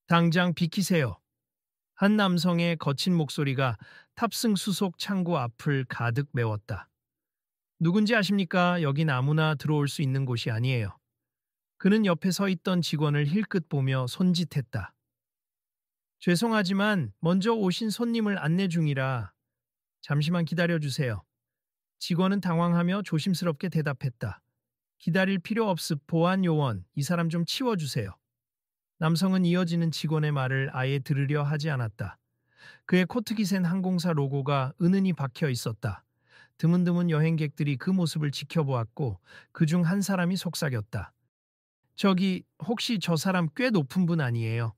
당장 비키세요. 한 남성의 거친 목소리가 탑승 수속 창고 앞을 가득 메웠다. 누군지 아십니까? 여긴 아무나 들어올 수 있는 곳이 아니에요. 그는 옆에 서 있던 직원을 힐끗 보며 손짓했다. 죄송하지만 먼저 오신 손님을 안내 중이라 잠시만 기다려주세요. 직원은 당황하며 조심스럽게 대답했다. 기다릴 필요 없습. 보안 요원, 이 사람 좀 치워주세요. 남성은 이어지는 직원의 말을 아예 들으려 하지 않았다. 그의 코트깃엔 항공사 로고가 은은히 박혀 있었다. 드문드문 여행객들이 그 모습을 지켜보았고 그중 한 사람이 속삭였다. 저기 혹시 저 사람 꽤 높은 분 아니에요?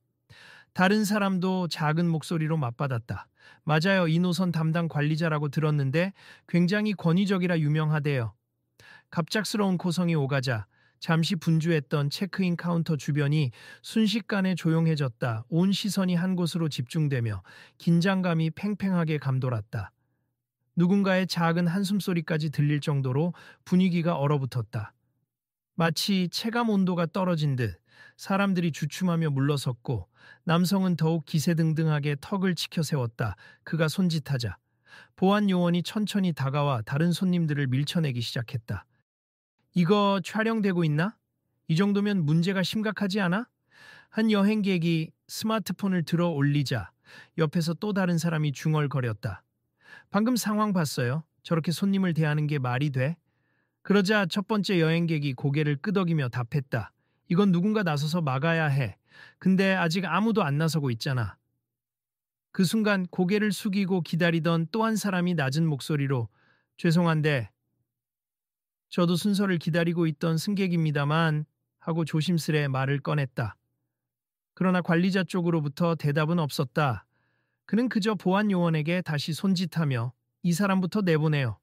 다른 사람도 작은 목소리로 맞받았다. 맞아요. 이 노선 담당 관리자라고 들었는데 굉장히 권위적이라 유명하대요. 갑작스러운 고성이 오가자 잠시 분주했던 체크인 카운터 주변이 순식간에 조용해졌다. 온 시선이 한 곳으로 집중되며 긴장감이 팽팽하게 감돌았다. 누군가의 작은 한숨소리까지 들릴 정도로 분위기가 얼어붙었다. 마치 체감 온도가 떨어진 듯 사람들이 주춤하며 물러섰고 남성은 더욱 기세등등하게 턱을 치켜 세웠다. 그가 손짓하자 보안 요원이 천천히 다가와 다른 손님들을 밀쳐내기 시작했다. 이거 촬영되고 있나? 이 정도면 문제가 심각하지 않아? 한 여행객이 스마트폰을 들어 올리자 옆에서 또 다른 사람이 중얼거렸다. 방금 상황 봤어요? 저렇게 손님을 대하는 게 말이 돼? 그러자 첫 번째 여행객이 고개를 끄덕이며 답했다. 이건 누군가 나서서 막아야 해. 근데 아직 아무도 안 나서고 있잖아. 그 순간 고개를 숙이고 기다리던 또 한 사람이 낮은 목소리로 죄송한데 저도 순서를 기다리고 있던 승객입니다만 하고 조심스레 말을 꺼냈다. 그러나 관리자 쪽으로부터 대답은 없었다. 그는 그저 보안 요원에게 다시 손짓하며 이 사람부터 내보내요.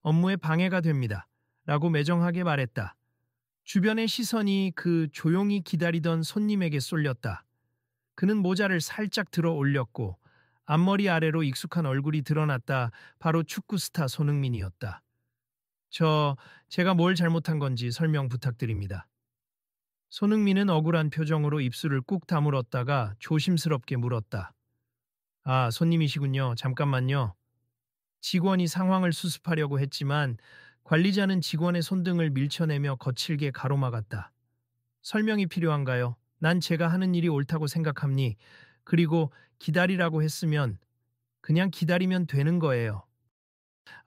업무에 방해가 됩니다. 라고 매정하게 말했다. 주변의 시선이 그 조용히 기다리던 손님에게 쏠렸다. 그는 모자를 살짝 들어 올렸고 앞머리 아래로 익숙한 얼굴이 드러났다. 바로 축구 스타 손흥민이었다. 제가 뭘 잘못한 건지 설명 부탁드립니다. 손흥민은 억울한 표정으로 입술을 꾹 다물었다가 조심스럽게 물었다. 아, 손님이시군요. 잠깐만요. 직원이 상황을 수습하려고 했지만 관리자는 직원의 손등을 밀쳐내며 거칠게 가로막았다. 설명이 필요한가요? 난 제가 하는 일이 옳다고 생각합니. 그리고 기다리라고 했으면 그냥 기다리면 되는 거예요.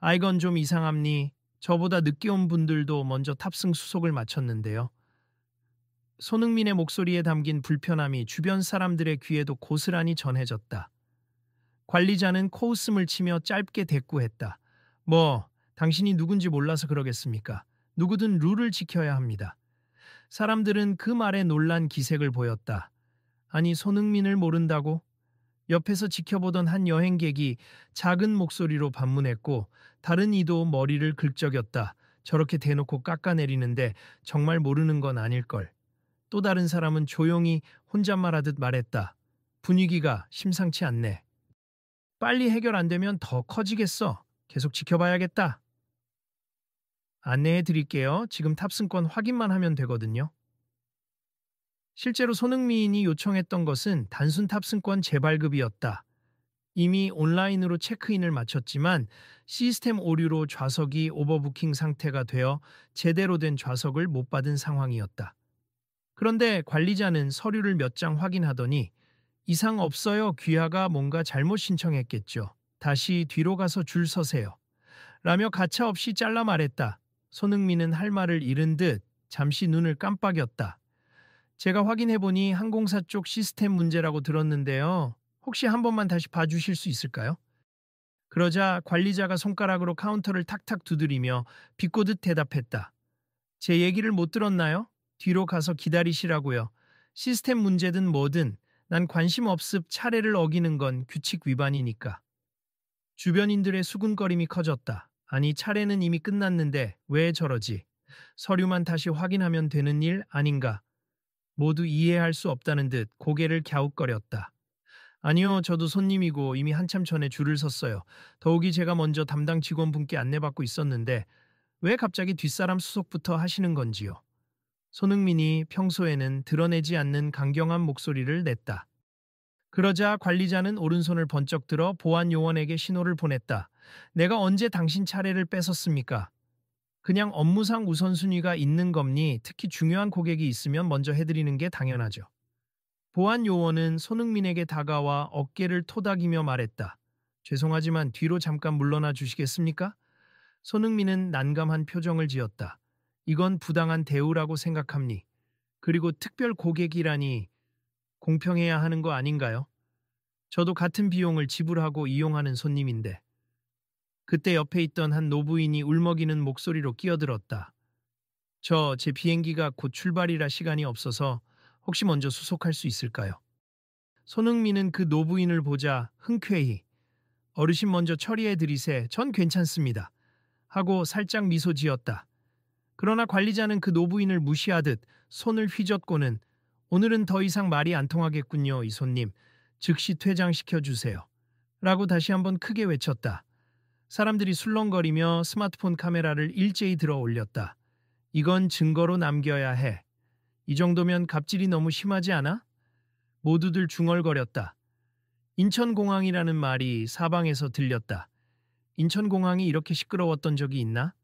아, 이건 좀 이상합니. 저보다 늦게 온 분들도 먼저 탑승 수속을 마쳤는데요. 손흥민의 목소리에 담긴 불편함이 주변 사람들의 귀에도 고스란히 전해졌다. 관리자는 코웃음을 치며 짧게 대꾸했다. 당신이 누군지 몰라서 그러겠습니까? 누구든 룰을 지켜야 합니다. 사람들은 그 말에 놀란 기색을 보였다. 아니, 손흥민을 모른다고? 옆에서 지켜보던 한 여행객이 작은 목소리로 반문했고 다른 이도 머리를 긁적였다. 저렇게 대놓고 깎아내리는데 정말 모르는 건 아닐걸. 또 다른 사람은 조용히 혼잣말하듯 말했다. 분위기가 심상치 않네. 빨리 해결 안 되면 더 커지겠어. 계속 지켜봐야겠다. 안내해 드릴게요. 지금 탑승권 확인만 하면 되거든요. 실제로 손흥민이 요청했던 것은 단순 탑승권 재발급이었다. 이미 온라인으로 체크인을 마쳤지만 시스템 오류로 좌석이 오버부킹 상태가 되어 제대로 된 좌석을 못 받은 상황이었다. 그런데 관리자는 서류를 몇 장 확인하더니 이상 없어요. 귀하가 뭔가 잘못 신청했겠죠. 다시 뒤로 가서 줄 서세요. 라며 가차없이 잘라 말했다. 손흥민은 할 말을 잃은 듯 잠시 눈을 깜빡였다. 제가 확인해보니 항공사 쪽 시스템 문제라고 들었는데요. 혹시 한 번만 다시 봐주실 수 있을까요? 그러자 관리자가 손가락으로 카운터를 탁탁 두드리며 비꼬듯 대답했다. 제 얘기를 못 들었나요? 뒤로 가서 기다리시라고요. 시스템 문제든 뭐든 난 관심 없습. 차례를 어기는 건 규칙 위반이니까. 주변인들의 수군거림이 커졌다. 아니, 차례는 이미 끝났는데 왜 저러지? 서류만 다시 확인하면 되는 일 아닌가? 모두 이해할 수 없다는 듯 고개를 갸웃거렸다. 아니요, 저도 손님이고 이미 한참 전에 줄을 섰어요. 더욱이 제가 먼저 담당 직원분께 안내받고 있었는데 왜 갑자기 뒷사람 수속부터 하시는 건지요? 손흥민이 평소에는 드러내지 않는 강경한 목소리를 냈다. 그러자 관리자는 오른손을 번쩍 들어 보안 요원에게 신호를 보냈다. 내가 언제 당신 차례를 뺏었습니까? 그냥 업무상 우선순위가 있는 겁니. 특히 중요한 고객이 있으면 먼저 해드리는 게 당연하죠. 보안 요원은 손흥민에게 다가와 어깨를 토닥이며 말했다. 죄송하지만 뒤로 잠깐 물러나 주시겠습니까? 손흥민은 난감한 표정을 지었다. 이건 부당한 대우라고 생각합니. 그리고 특별 고객이라니 공평해야 하는 거 아닌가요? 저도 같은 비용을 지불하고 이용하는 손님인데. 그때 옆에 있던 한 노부인이 울먹이는 목소리로 끼어들었다. 제 비행기가 곧 출발이라 시간이 없어서 혹시 먼저 수속할 수 있을까요? 손흥민은 그 노부인을 보자 흔쾌히 어르신 먼저 처리해 드리세. 전 괜찮습니다. 하고 살짝 미소 지었다. 그러나 관리자는 그 노부인을 무시하듯 손을 휘젓고는 오늘은 더 이상 말이 안 통하겠군요, 이 손님. 즉시 퇴장시켜 주세요. 라고 다시 한번 크게 외쳤다. 사람들이 술렁거리며 스마트폰 카메라를 일제히 들어 올렸다. 이건 증거로 남겨야 해. 이 정도면 갑질이 너무 심하지 않아? 모두들 중얼거렸다. 인천공항이라는 말이 사방에서 들렸다. 인천공항이 이렇게 시끄러웠던 적이 있나?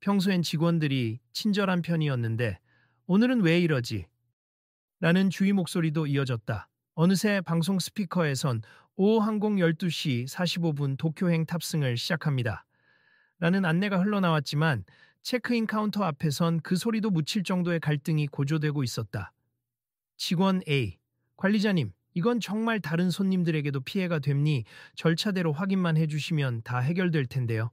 평소엔 직원들이 친절한 편이었는데 오늘은 왜 이러지? 라는 주의 목소리도 이어졌다. 어느새 방송 스피커에선 오후 항공 12시 45분 도쿄행 탑승을 시작합니다. 라는 안내가 흘러나왔지만 체크인 카운터 앞에선 그 소리도 묻힐 정도의 갈등이 고조되고 있었다. 직원 A, 관리자님, 이건 정말 다른 손님들에게도 피해가 됩니? 절차대로 확인만 해주시면 다 해결될 텐데요.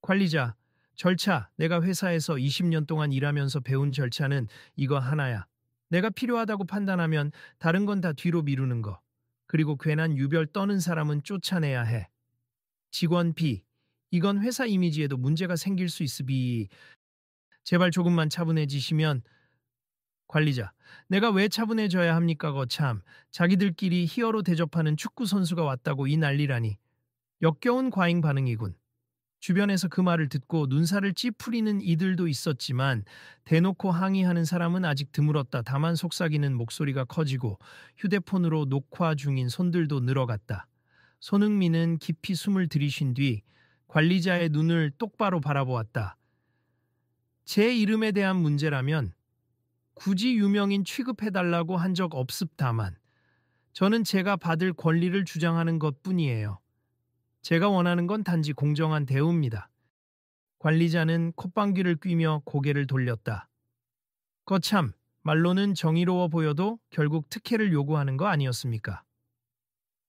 관리자, 절차, 내가 회사에서 20년 동안 일하면서 배운 절차는 이거 하나야. 내가 필요하다고 판단하면 다른 건 다 뒤로 미루는 거. 그리고 괜한 유별 떠는 사람은 쫓아내야 해. 직원 B, 이건 회사 이미지에도 문제가 생길 수 있으비. 제발 조금만 차분해지시면. 관리자, 내가 왜 차분해져야 합니까 거참. 자기들끼리 히어로 대접하는 축구 선수가 왔다고 이 난리라니. 역겨운 과잉 반응이군. 주변에서 그 말을 듣고 눈살을 찌푸리는 이들도 있었지만 대놓고 항의하는 사람은 아직 드물었다. 다만 속삭이는 목소리가 커지고 휴대폰으로 녹화 중인 손들도 늘어갔다. 손흥민은 깊이 숨을 들이쉰 뒤 관리자의 눈을 똑바로 바라보았다. 제 이름에 대한 문제라면 굳이 유명인 취급해달라고 한 적 없습다만 저는 제가 받을 권리를 주장하는 것뿐이에요. 제가 원하는 건 단지 공정한 대우입니다. 관리자는 콧방귀를 뀌며 고개를 돌렸다. 거참, 말로는 정의로워 보여도 결국 특혜를 요구하는 거 아니었습니까?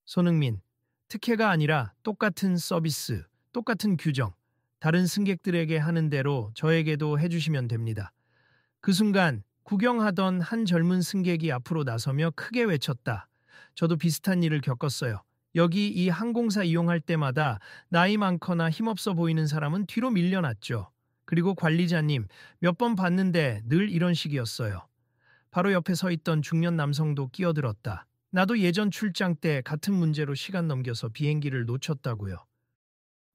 손흥민, 특혜가 아니라 똑같은 서비스, 똑같은 규정, 다른 승객들에게 하는 대로 저에게도 해주시면 됩니다. 그 순간 구경하던 한 젊은 승객이 앞으로 나서며 크게 외쳤다. 저도 비슷한 일을 겪었어요. 여기 이 항공사 이용할 때마다 나이 많거나 힘없어 보이는 사람은 뒤로 밀려났죠. 그리고 관리자님, 몇 번 봤는데 늘 이런 식이었어요. 바로 옆에 서 있던 중년 남성도 끼어들었다. 나도 예전 출장 때 같은 문제로 시간 넘겨서 비행기를 놓쳤다고요.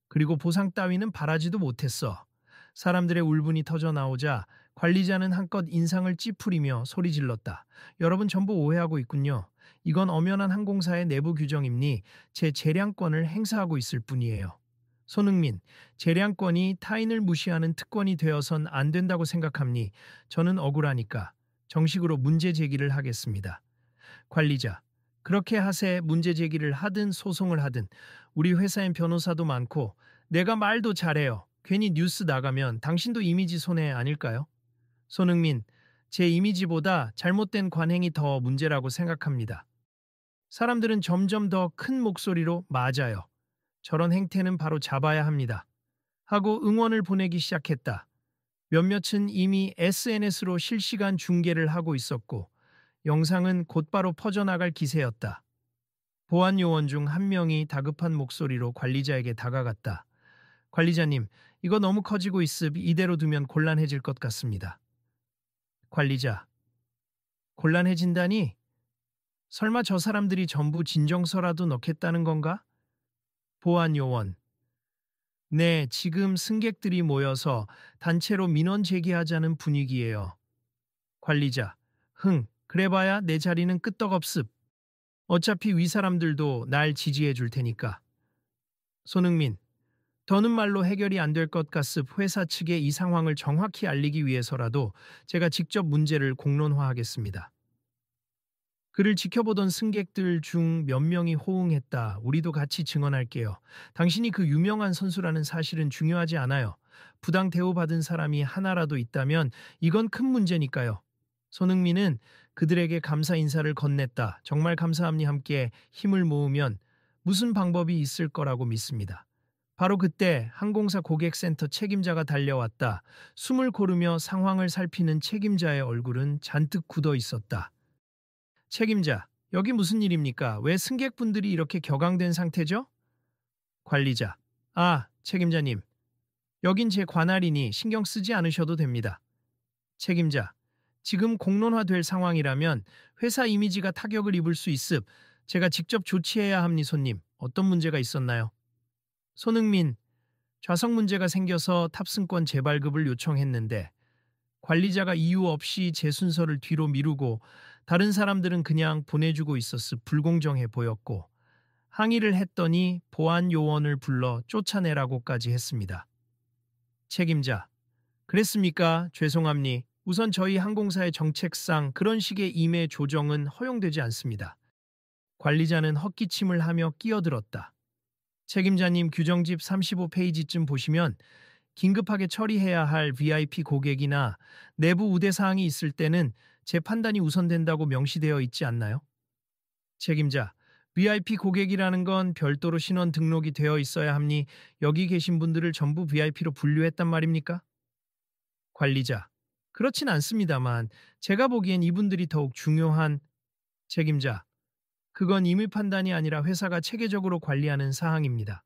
그리고 보상 따위는 바라지도 못했어. 사람들의 울분이 터져 나오자 관리자는 한껏 인상을 찌푸리며 소리 질렀다. 여러분 전부 오해하고 있군요. 이건 엄연한 항공사의 내부 규정이니 제 재량권을 행사하고 있을 뿐이에요. 손흥민, 재량권이 타인을 무시하는 특권이 되어선 안 된다고 생각합니. 저는 억울하니까 정식으로 문제 제기를 하겠습니다. 관리자, 그렇게 하세. 문제 제기를 하든 소송을 하든 우리 회사엔 변호사도 많고 내가 말도 잘해요. 괜히 뉴스 나가면 당신도 이미지 손해 아닐까요? 손흥민, 제 이미지보다 잘못된 관행이 더 문제라고 생각합니다. 사람들은 점점 더 큰 목소리로 맞아요. 저런 행태는 바로 잡아야 합니다. 하고 응원을 보내기 시작했다. 몇몇은 이미 SNS로 실시간 중계를 하고 있었고 영상은 곧바로 퍼져나갈 기세였다. 보안 요원 중 한 명이 다급한 목소리로 관리자에게 다가갔다. 관리자님, 이거 너무 커지고 있으니 이대로 두면 곤란해질 것 같습니다. 관리자, 곤란해진다니? 설마 저 사람들이 전부 진정서라도 넣겠다는 건가? 보안 요원, 네, 지금 승객들이 모여서 단체로 민원 제기하자는 분위기예요. 관리자. 그래봐야 내 자리는 끄떡없습. 어차피 위 사람들도 날 지지해 줄 테니까. 손흥민. 더는 말로 해결이 안 될 것 같습. 회사 측에 이 상황을 정확히 알리기 위해서라도 제가 직접 문제를 공론화하겠습니다. 그를 지켜보던 승객들 중 몇 명이 호응했다. 우리도 같이 증언할게요. 당신이 그 유명한 선수라는 사실은 중요하지 않아요. 부당 대우받은 사람이 하나라도 있다면 이건 큰 문제니까요. 손흥민은 그들에게 감사 인사를 건넸다. 정말 감사합니. 함께 힘을 모으면 무슨 방법이 있을 거라고 믿습니다. 바로 그때 항공사 고객센터 책임자가 달려왔다. 숨을 고르며 상황을 살피는 책임자의 얼굴은 잔뜩 굳어 있었다. 책임자, 여기 무슨 일입니까? 왜 승객분들이 이렇게 격앙된 상태죠? 관리자, 책임자님. 여긴 제 관할이니 신경 쓰지 않으셔도 됩니다. 책임자, 지금 공론화될 상황이라면 회사 이미지가 타격을 입을 수 있음. 제가 직접 조치해야 합니. 손님, 어떤 문제가 있었나요? 손흥민, 좌석 문제가 생겨서 탑승권 재발급을 요청했는데 관리자가 이유 없이 제 순서를 뒤로 미루고 다른 사람들은 그냥 보내주고 있었음. 불공정해 보였고 항의를 했더니 보안 요원을 불러 쫓아내라고까지 했습니다. 책임자, 그랬습니까? 죄송합니. 우선 저희 항공사의 정책상 그런 식의 임의 조정은 허용되지 않습니다. 관리자는 헛기침을 하며 끼어들었다. 책임자님, 규정집 35페이지쯤 보시면 긴급하게 처리해야 할 VIP 고객이나 내부 우대 사항이 있을 때는 제 판단이 우선된다고 명시되어 있지 않나요? 책임자, VIP 고객이라는 건 별도로 신원 등록이 되어 있어야 합니. 여기 계신 분들을 전부 VIP로 분류했단 말입니까? 관리자, 그렇진 않습니다만 제가 보기엔 이분들이 더욱 중요한. 책임자, 그건 임의 판단이 아니라 회사가 체계적으로 관리하는 사항입니다.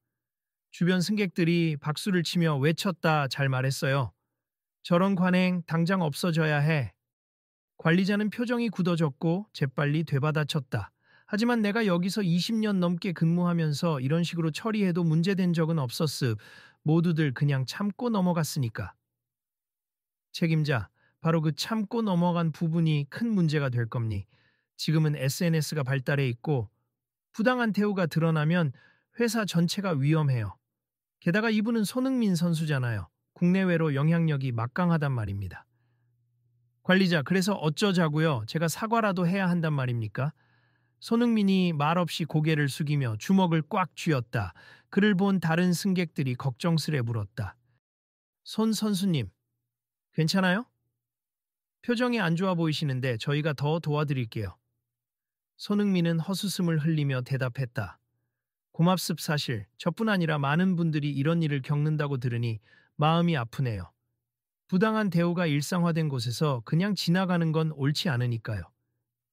주변 승객들이 박수를 치며 외쳤다. 잘 말했어요. 저런 관행 당장 없어져야 해. 관리자는 표정이 굳어졌고 재빨리 되받아쳤다. 하지만 내가 여기서 20년 넘게 근무하면서 이런 식으로 처리해도 문제된 적은 없었음. 모두들 그냥 참고 넘어갔으니까. 책임자, 바로 그 참고 넘어간 부분이 큰 문제가 될 겁니. 지금은 SNS가 발달해 있고 부당한 대우가 드러나면 회사 전체가 위험해요. 게다가 이분은 손흥민 선수잖아요. 국내외로 영향력이 막강하단 말입니다. 관리자, 그래서 어쩌자고요? 제가 사과라도 해야 한단 말입니까? 손흥민이 말없이 고개를 숙이며 주먹을 꽉 쥐었다. 그를 본 다른 승객들이 걱정스레 물었다. 손 선수님, 괜찮아요? 표정이 안 좋아 보이시는데 저희가 더 도와드릴게요. 손흥민은 헛웃음을 흘리며 대답했다. 고맙습. 사실 저뿐 아니라 많은 분들이 이런 일을 겪는다고 들으니 마음이 아프네요. 부당한 대우가 일상화된 곳에서 그냥 지나가는 건 옳지 않으니까요.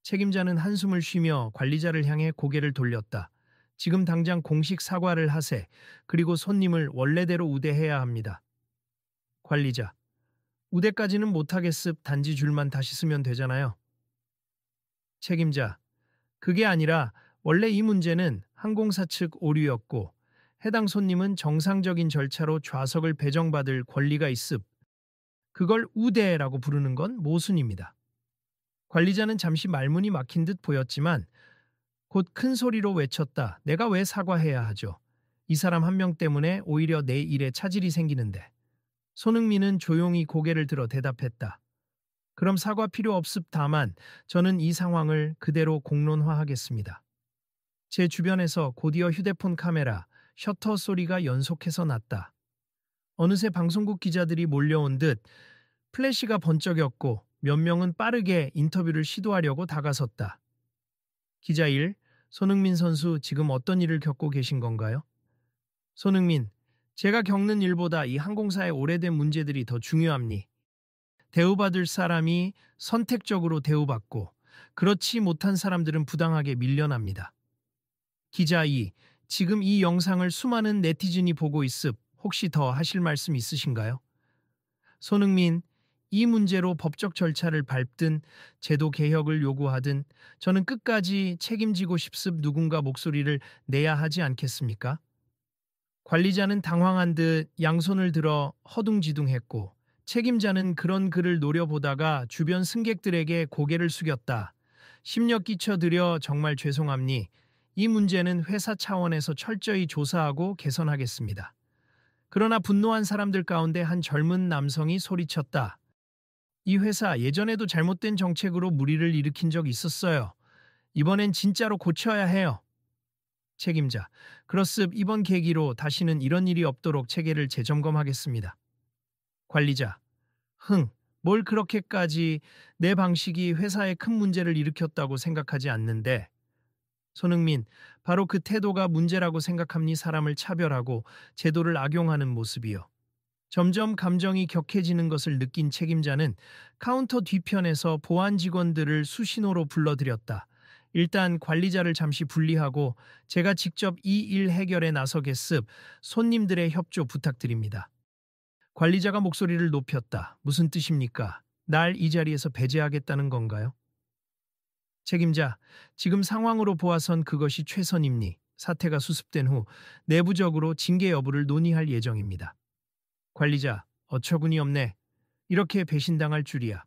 책임자는 한숨을 쉬며 관리자를 향해 고개를 돌렸다. 지금 당장 공식 사과를 하세. 그리고 손님을 원래대로 우대해야 합니다. 관리자, 우대까지는 못하겠습. 단지 줄만 다시 쓰면 되잖아요. 책임자, 그게 아니라 원래 이 문제는 항공사 측 오류였고 해당 손님은 정상적인 절차로 좌석을 배정받을 권리가 있음. 그걸 우대라고 부르는 건 모순입니다. 관리자는 잠시 말문이 막힌 듯 보였지만 곧 큰 소리로 외쳤다. 내가 왜 사과해야 하죠? 이 사람 한 명 때문에 오히려 내 일에 차질이 생기는데. 손흥민은 조용히 고개를 들어 대답했다. 그럼 사과 필요 없습. 다만 저는 이 상황을 그대로 공론화하겠습니다. 제 주변에서 곧이어 휴대폰 카메라, 셔터 소리가 연속해서 났다. 어느새 방송국 기자들이 몰려온 듯 플래시가 번쩍였고 몇 명은 빠르게 인터뷰를 시도하려고 다가섰다. 기자 1, 손흥민 선수 지금 어떤 일을 겪고 계신 건가요? 손흥민, 제가 겪는 일보다 이 항공사의 오래된 문제들이 더 중요합니. 대우받을 사람이 선택적으로 대우받고 그렇지 못한 사람들은 부당하게 밀려납니다. 기자 2, 지금 이 영상을 수많은 네티즌이 보고 있음. 혹시 더 하실 말씀 있으신가요? 손흥민, 이 문제로 법적 절차를 밟든 제도 개혁을 요구하든 저는 끝까지 책임지고 싶습. 누군가 목소리를 내야 하지 않겠습니까? 관리자는 당황한 듯 양손을 들어 허둥지둥했고 책임자는 그런 그를 노려보다가 주변 승객들에게 고개를 숙였다. 심려 끼쳐드려 정말 죄송합니. 이 문제는 회사 차원에서 철저히 조사하고 개선하겠습니다. 그러나 분노한 사람들 가운데 한 젊은 남성이 소리쳤다. 이 회사 예전에도 잘못된 정책으로 무리를 일으킨 적 있었어요. 이번엔 진짜로 고쳐야 해요. 책임자, 그렇습 이번 계기로 다시는 이런 일이 없도록 체계를 재점검하겠습니다. 관리자, 뭘 그렇게까지 내 방식이 회사에 큰 문제를 일으켰다고 생각하지 않는데. 손흥민, 바로 그 태도가 문제라고 생각합니. 사람을 차별하고 제도를 악용하는 모습이요. 점점 감정이 격해지는 것을 느낀 책임자는 카운터 뒤편에서 보안 직원들을 수신호로 불러들였다. 일단 관리자를 잠시 분리하고 제가 직접 이 일 해결에 나서겠습. 손님들의 협조 부탁드립니다. 관리자가 목소리를 높였다. 무슨 뜻입니까? 날 이 자리에서 배제하겠다는 건가요? 책임자, 지금 상황으로 보아선 그것이 최선입니. 사태가 수습된 후 내부적으로 징계 여부를 논의할 예정입니다. 관리자, 어처구니 없네. 이렇게 배신당할 줄이야.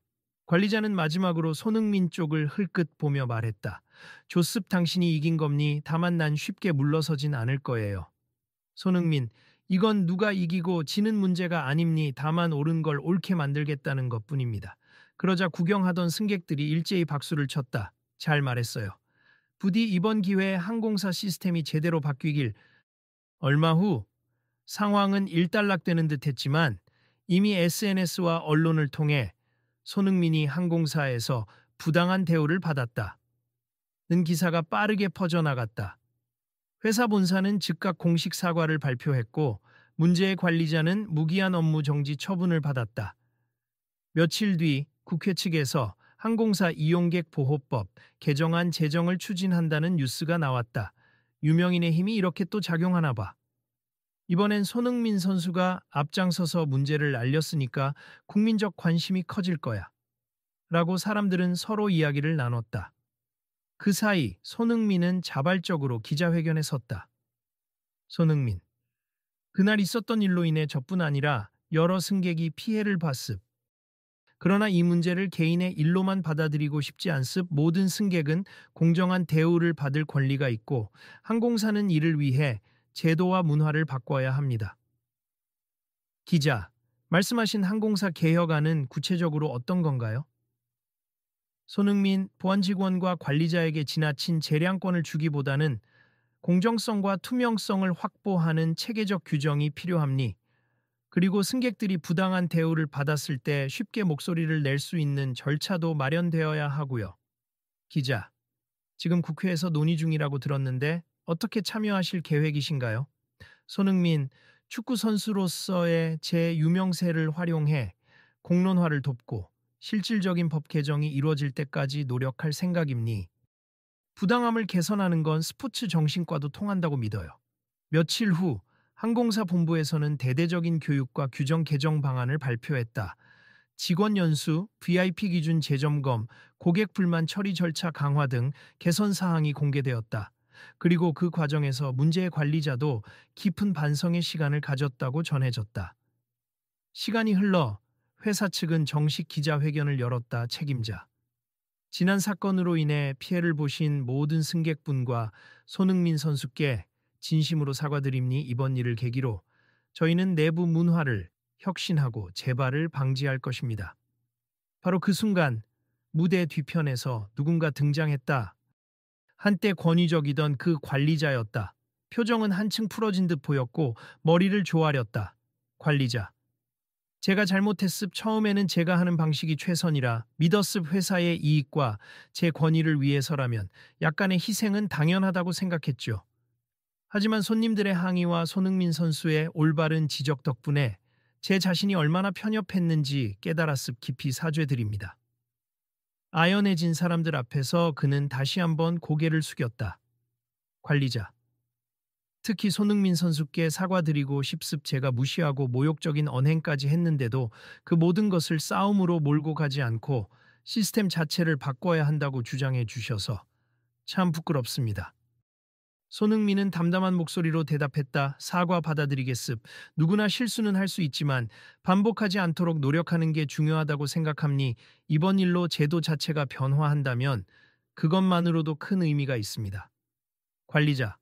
관리자는 마지막으로 손흥민 쪽을 흘끗 보며 말했다. 조습 당신이 이긴 겁니. 다만 난 쉽게 물러서진 않을 거예요. 손흥민, 이건 누가 이기고 지는 문제가 아닙니. 다만 옳은 걸 옳게 만들겠다는 것뿐입니다. 그러자 구경하던 승객들이 일제히 박수를 쳤다. 잘 말했어요. 부디 이번 기회에 항공사 시스템이 제대로 바뀌길. 얼마 후 상황은 일단락되는 듯 했지만 이미 SNS와 언론을 통해 손흥민이 항공사에서 부당한 대우를 받았다 는 기사가 빠르게 퍼져나갔다. 회사 본사는 즉각 공식 사과를 발표했고 문제의 관리자는 무기한 업무 정지 처분을 받았다. 며칠 뒤 국회 측에서 항공사 이용객 보호법 개정안 제정을 추진한다는 뉴스가 나왔다. 유명인의 힘이 이렇게 또 작용하나 봐. 이번엔 손흥민 선수가 앞장서서 문제를 알렸으니까 국민적 관심이 커질 거야. 라고 사람들은 서로 이야기를 나눴다. 그 사이 손흥민은 자발적으로 기자회견에 섰다. 손흥민, 그날 있었던 일로 인해 저뿐 아니라 여러 승객이 피해를 봤습. 그러나 이 문제를 개인의 일로만 받아들이고 싶지 않습. 모든 승객은 공정한 대우를 받을 권리가 있고 항공사는 이를 위해 제도와 문화를 바꿔야 합니다. 기자, 말씀하신 항공사 개혁안은 구체적으로 어떤 건가요? 손흥민, 보안직원과 관리자에게 지나친 재량권을 주기보다는 공정성과 투명성을 확보하는 체계적 규정이 필요합니. 그리고 승객들이 부당한 대우를 받았을 때 쉽게 목소리를 낼 수 있는 절차도 마련되어야 하고요. 기자, 지금 국회에서 논의 중이라고 들었는데 어떻게 참여하실 계획이신가요? 손흥민, 축구 선수로서의 제 유명세를 활용해 공론화를 돕고 실질적인 법 개정이 이루어질 때까지 노력할 생각입니. 부당함을 개선하는 건 스포츠 정신과도 통한다고 믿어요. 며칠 후 항공사 본부에서는 대대적인 교육과 규정 개정 방안을 발표했다. 직원 연수, VIP 기준 재점검, 고객 불만 처리 절차 강화 등 개선 사항이 공개되었다. 그리고 그 과정에서 문제의 관리자도 깊은 반성의 시간을 가졌다고 전해졌다. 시간이 흘러 회사 측은 정식 기자회견을 열었다. 책임자, 지난 사건으로 인해 피해를 보신 모든 승객분과 손흥민 선수께 진심으로 사과드립니. 이번 일을 계기로 저희는 내부 문화를 혁신하고 재발을 방지할 것입니다. 바로 그 순간 무대 뒤편에서 누군가 등장했다. 한때 권위적이던 그 관리자였다. 표정은 한층 풀어진 듯 보였고 머리를 조아렸다. 관리자, 제가 잘못했습. 처음에는 제가 하는 방식이 최선이라 믿었습. 회사의 이익과 제 권위를 위해서라면 약간의 희생은 당연하다고 생각했죠. 하지만 손님들의 항의와 손흥민 선수의 올바른 지적 덕분에 제 자신이 얼마나 편협했는지 깨달았습. 깊이 사죄드립니다. 아연해진 사람들 앞에서 그는 다시 한번 고개를 숙였다. 관리자, 특히 손흥민 선수께 사과드리고 싶습. 제가 무시하고 모욕적인 언행까지 했는데도 그 모든 것을 싸움으로 몰고 가지 않고 시스템 자체를 바꿔야 한다고 주장해 주셔서 참 부끄럽습니다. 손흥민은 담담한 목소리로 대답했다. 사과 받아들이겠습. 누구나 실수는 할 수 있지만 반복하지 않도록 노력하는 게 중요하다고 생각합니. 이번 일로 제도 자체가 변화한다면 그것만으로도 큰 의미가 있습니다. 관리자.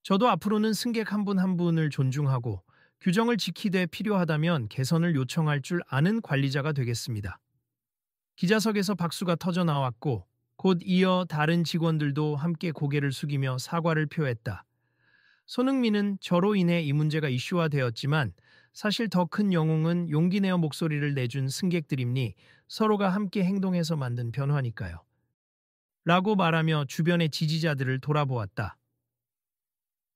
저도 앞으로는 승객 한 분 한 분을 존중하고 규정을 지키되 필요하다면 개선을 요청할 줄 아는 관리자가 되겠습니다. 기자석에서 박수가 터져 나왔고 곧 이어 다른 직원들도 함께 고개를 숙이며 사과를 표했다. 손흥민은 저로 인해 이 문제가 이슈화되었지만 사실 더 큰 영웅은 용기 내어 목소리를 내준 승객들임니 서로가 함께 행동해서 만든 변화니까요. 라고 말하며 주변의 지지자들을 돌아보았다.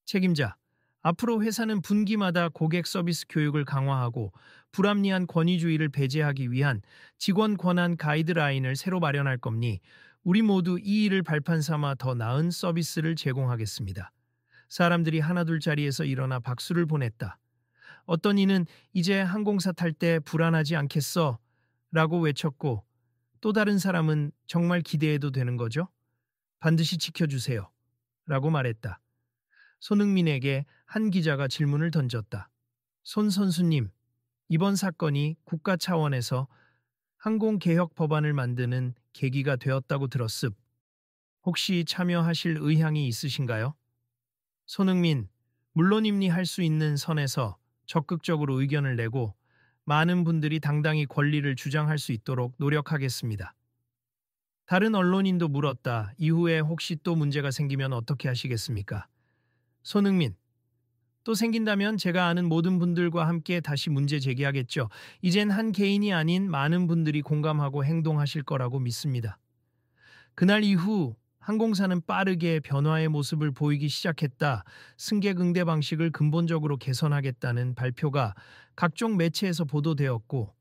책임자. 앞으로 회사는 분기마다 고객 서비스 교육을 강화하고 불합리한 권위주의를 배제하기 위한 직원 권한 가이드라인을 새로 마련할 겁니 우리 모두 이 일을 발판 삼아 더 나은 서비스를 제공하겠습니다. 사람들이 하나둘 자리에서 일어나 박수를 보냈다. 어떤 이는 이제 항공사 탈 때 불안하지 않겠어? 라고 외쳤고 또 다른 사람은 정말 기대해도 되는 거죠? 반드시 지켜주세요. 라고 말했다. 손흥민에게 한 기자가 질문을 던졌다. 손 선수님, 이번 사건이 국가 차원에서 항공개혁 법안을 만드는 계기가 되었다고 들었습. 혹시 참여하실 의향이 있으신가요? 손흥민, 물론입니 할 수 있는 선에서 적극적으로 의견을 내고 많은 분들이 당당히 권리를 주장할 수 있도록 노력하겠습니다. 다른 언론인도 물었다. 이후에 혹시 또 문제가 생기면 어떻게 하시겠습니까? 손흥민, 또 생긴다면 제가 아는 모든 분들과 함께 다시 문제 제기하겠죠. 이젠 한 개인이 아닌 많은 분들이 공감하고 행동하실 거라고 믿습니다. 그날 이후 항공사는 빠르게 변화의 모습을 보이기 시작했다. 승객 응대 방식을 근본적으로 개선하겠다는 발표가 각종 매체에서 보도되었고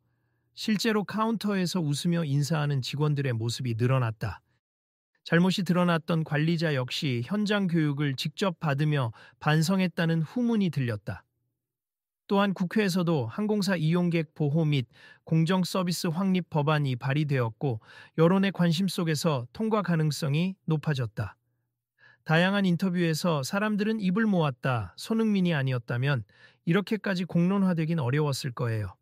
실제로 카운터에서 웃으며 인사하는 직원들의 모습이 늘어났다. 잘못이 드러났던 관리자 역시 현장 교육을 직접 받으며 반성했다는 후문이 들렸다. 또한 국회에서도 항공사 이용객 보호 및 공정 서비스 확립 법안이 발의되었고 여론의 관심 속에서 통과 가능성이 높아졌다. 다양한 인터뷰에서 사람들은 입을 모았다. 손흥민이 아니었다면 이렇게까지 공론화되긴 어려웠을 거예요.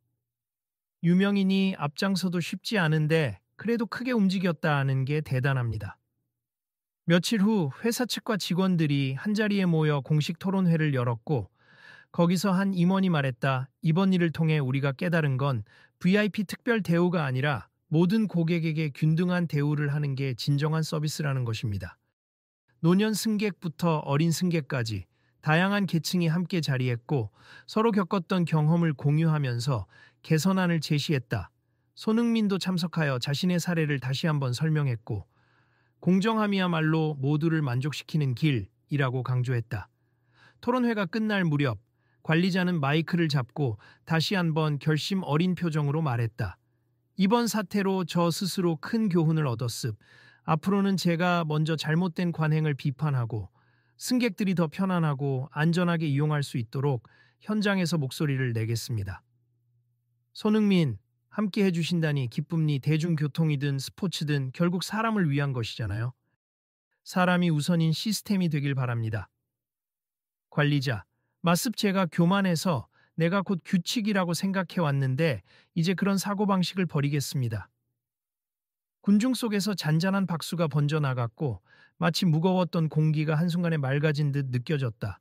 유명인이 앞장서도 쉽지 않은데 그래도 크게 움직였다는 게 대단합니다. 며칠 후 회사 측과 직원들이 한자리에 모여 공식 토론회를 열었고 거기서 한 임원이 말했다. 이번 일을 통해 우리가 깨달은 건 VIP 특별 대우가 아니라 모든 고객에게 균등한 대우를 하는 게 진정한 서비스라는 것입니다. 노년 승객부터 어린 승객까지 다양한 계층이 함께 자리했고 서로 겪었던 경험을 공유하면서 개선안을 제시했다. 손흥민도 참석하여 자신의 사례를 다시 한번 설명했고 공정함이야말로 모두를 만족시키는 길이라고 강조했다. 토론회가 끝날 무렵 관리자는 마이크를 잡고 다시 한번 결심 어린 표정으로 말했다. 이번 사태로 저 스스로 큰 교훈을 얻었습. 앞으로는 제가 먼저 잘못된 관행을 비판하고 승객들이 더 편안하고 안전하게 이용할 수 있도록 현장에서 목소리를 내겠습니다. 손흥민, 함께 해주신다니 기쁨니. 대중교통이든 스포츠든 결국 사람을 위한 것이잖아요. 사람이 우선인 시스템이 되길 바랍니다. 관리자, 맞습. 제가 교만해서 내가 곧 규칙이라고 생각해 왔는데 이제 그런 사고방식을 버리겠습니다. 군중 속에서 잔잔한 박수가 번져나갔고 마치 무거웠던 공기가 한순간에 맑아진 듯 느껴졌다.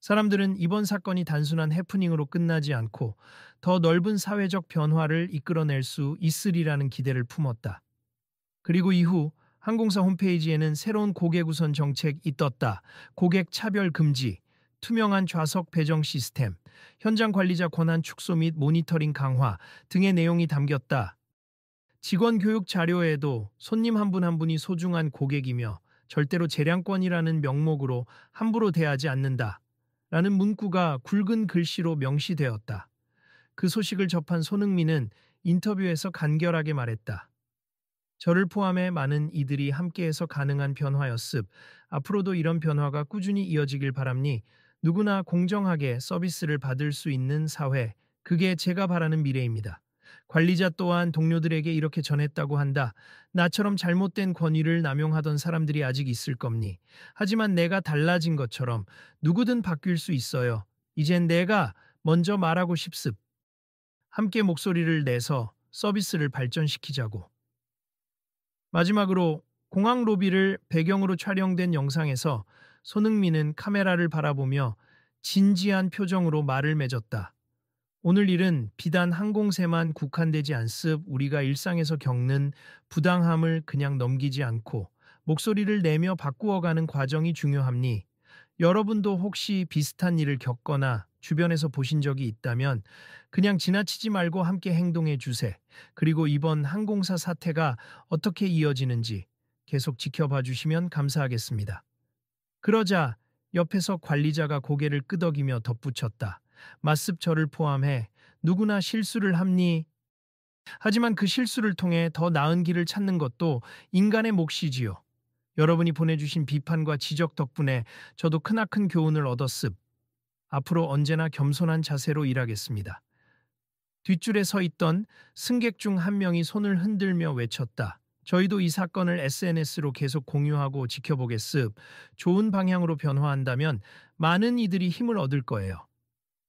사람들은 이번 사건이 단순한 해프닝으로 끝나지 않고 더 넓은 사회적 변화를 이끌어낼 수 있으리라는 기대를 품었다. 그리고 이후 항공사 홈페이지에는 새로운 고객 우선 정책이 떴다. 고객 차별 금지, 투명한 좌석 배정 시스템, 현장 관리자 권한 축소 및 모니터링 강화 등의 내용이 담겼다. 직원 교육 자료에도 손님 한 분 한 분이 소중한 고객이며 절대로 재량권이라는 명목으로 함부로 대하지 않는다. 라는 문구가 굵은 글씨로 명시되었다. 그 소식을 접한 손흥민은 인터뷰에서 간결하게 말했다. 저를 포함해 많은 이들이 함께해서 가능한 변화였습. 앞으로도 이런 변화가 꾸준히 이어지길 바랍니. 누구나 공정하게 서비스를 받을 수 있는 사회, 그게 제가 바라는 미래입니다. 관리자 또한 동료들에게 이렇게 전했다고 한다. 나처럼 잘못된 권위를 남용하던 사람들이 아직 있을 겁니. 하지만 내가 달라진 것처럼 누구든 바뀔 수 있어요. 이젠 내가 먼저 말하고 싶습. 함께 목소리를 내서 서비스를 발전시키자고. 마지막으로 공항 로비를 배경으로 촬영된 영상에서 손흥민은 카메라를 바라보며 진지한 표정으로 말을 맺었다. 오늘 일은 비단 항공세만 국한되지 않습. 우리가 일상에서 겪는 부당함을 그냥 넘기지 않고 목소리를 내며 바꾸어가는 과정이 중요합니. 여러분도 혹시 비슷한 일을 겪거나 주변에서 보신 적이 있다면 그냥 지나치지 말고 함께 행동해 주세요. 그리고 이번 항공사 사태가 어떻게 이어지는지 계속 지켜봐 주시면 감사하겠습니다. 그러자 옆에서 관리자가 고개를 끄덕이며 덧붙였다. 맞습. 저를 포함해 누구나 실수를 합니. 하지만 그 실수를 통해 더 나은 길을 찾는 것도 인간의 몫이지요. 여러분이 보내주신 비판과 지적 덕분에 저도 크나큰 교훈을 얻었습. 앞으로 언제나 겸손한 자세로 일하겠습니다. 뒷줄에 서 있던 승객 중 한 명이 손을 흔들며 외쳤다. 저희도 이 사건을 SNS로 계속 공유하고 지켜보겠습. 좋은 방향으로 변화한다면 많은 이들이 힘을 얻을 거예요.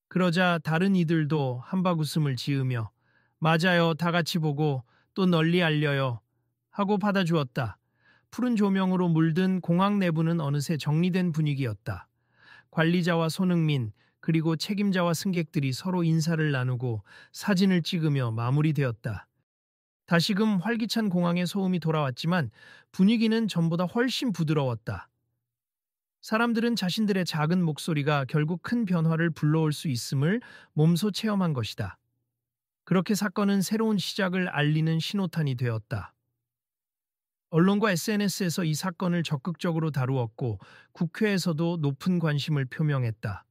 그러자 다른 이들도 한박웃음을 지으며 맞아요, 다 같이 보고 또 널리 알려요 하고 받아주었다. 푸른 조명으로 물든 공항 내부는 어느새 정리된 분위기였다. 관리자와 손흥민 그리고 책임자와 승객들이 서로 인사를 나누고 사진을 찍으며 마무리되었다. 다시금 활기찬 공항의 소음이 돌아왔지만 분위기는 전보다 훨씬 부드러웠다. 사람들은 자신들의 작은 목소리가 결국 큰 변화를 불러올 수 있음을 몸소 체험한 것이다. 그렇게 사건은 새로운 시작을 알리는 신호탄이 되었다. 언론과 SNS에서 이 사건을 적극적으로 다루었고 국회에서도 높은 관심을 표명했다.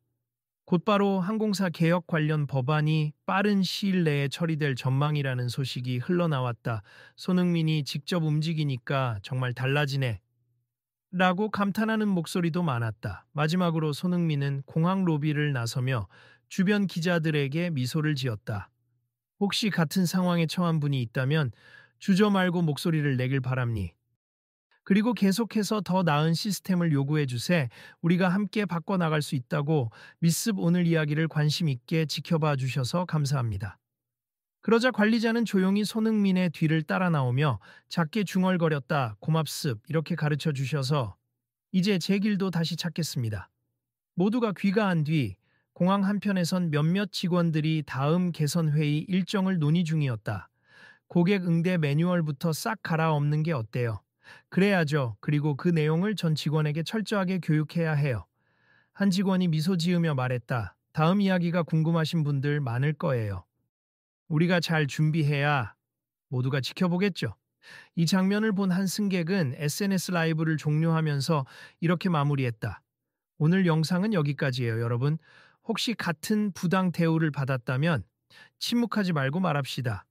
곧바로 항공사 개혁 관련 법안이 빠른 시일 내에 처리될 전망이라는 소식이 흘러나왔다. 손흥민이 직접 움직이니까 정말 달라지네. 라고 감탄하는 목소리도 많았다. 마지막으로 손흥민은 공항 로비를 나서며 주변 기자들에게 미소를 지었다. 혹시 같은 상황에 처한 분이 있다면 주저 말고 목소리를 내길 바랍니. 그리고 계속해서 더 나은 시스템을 요구해 주세. 우리가 함께 바꿔나갈 수 있다고 믿습. 오늘 이야기를 관심 있게 지켜봐 주셔서 감사합니다. 그러자 관리자는 조용히 손흥민의 뒤를 따라 나오며 작게 중얼거렸다. 고맙습. 이렇게 가르쳐 주셔서 이제 제 길도 다시 찾겠습니다. 모두가 귀가한 뒤 공항 한편에선 몇몇 직원들이 다음 개선 회의 일정을 논의 중이었다. 고객 응대 매뉴얼부터 싹 갈아엎는 게 어때요? 그래야죠. 그리고 그 내용을 전 직원에게 철저하게 교육해야 해요. 한 직원이 미소 지으며 말했다. 다음 이야기가 궁금하신 분들 많을 거예요. 우리가 잘 준비해야 모두가 지켜보겠죠. 이 장면을 본 한 승객은 SNS 라이브를 종료하면서 이렇게 마무리했다. 오늘 영상은 여기까지예요, 여러분. 혹시 같은 부당 대우를 받았다면 침묵하지 말고 말합시다.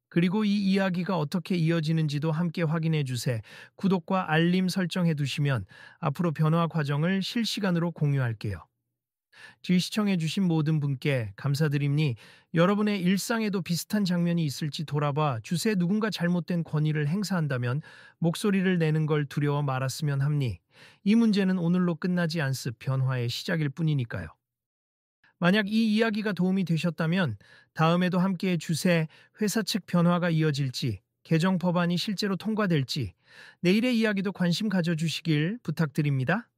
그리고 이 이야기가 어떻게 이어지는지도 함께 확인해 주세요. 구독과 알림 설정해 두시면 앞으로 변화 과정을 실시간으로 공유할게요. 시청해 주신 모든 분께 감사드립니. 여러분의 일상에도 비슷한 장면이 있을지 돌아봐 주세. 누군가 잘못된 권위를 행사한다면 목소리를 내는 걸 두려워 말았으면 합니. 이 문제는 오늘로 끝나지 않습. 변화의 시작일 뿐이니까요. 만약 이 이야기가 도움이 되셨다면 다음에도 함께해 주세. 회사 측 변화가 이어질지, 개정 법안이 실제로 통과될지, 내일의 이야기도 관심 가져주시길 부탁드립니다.